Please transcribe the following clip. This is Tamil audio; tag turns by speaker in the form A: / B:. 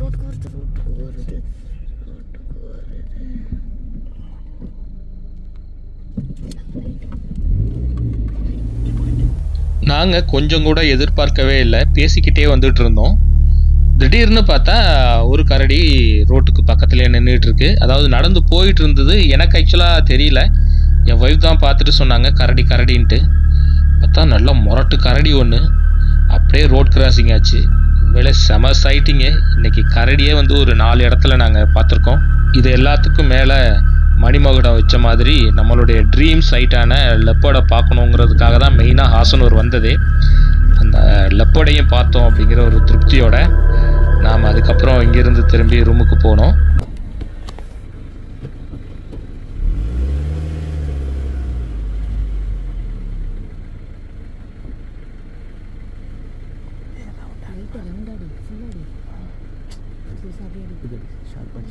A: ரோட்டுக்கு வருது.
B: நாங்கள் கொஞ்சம் கூட எதிர்பார்க்கவே இல்லை, பேசிக்கிட்டே வந்துட்டு இருந்தோம். திடீர்னு பார்த்தா ஒரு கரடி ரோட்டுக்கு பக்கத்துலேயே நின்றுட்டு இருக்கு. அதாவது நடந்து போயிட்டு இருந்தது. எனக்கு ஆக்சுவலாக தெரியல, என் ஒய்ஃப் தான் பார்த்துட்டு சொன்னாங்க கரடி கரடின்ட்டு. பார்த்தா நல்லா முரட்டு கரடி ஒன்று அப்படியே ரோட் கிராசிங் ஆச்சு. உண்மையிலே செம சைட்டிங்கு. இன்றைக்கி கரடியே வந்து ஒரு 4 இடத்துல நாங்கள் பார்த்துருக்கோம். இது எல்லாத்துக்கும் மேலே மணிமகுடம் வச்ச மாதிரி நம்மளுடைய ட்ரீம் சைட்டான லெப்பர்டை பார்க்கணுங்கிறதுக்காக தான் மெயினாக ஹாசனூர் வந்ததே. அந்த லெப்பர்டையும் பார்த்தோம் அப்படிங்கிற ஒரு திருப்தியோட நாம் அதுக்கப்புறம் இங்கேருந்து திரும்பி ரூமுக்கு போனோம்.
A: லைட்டாக ரவுண்டாடி ஃபுல்லாடி ஷார்ப்பாடி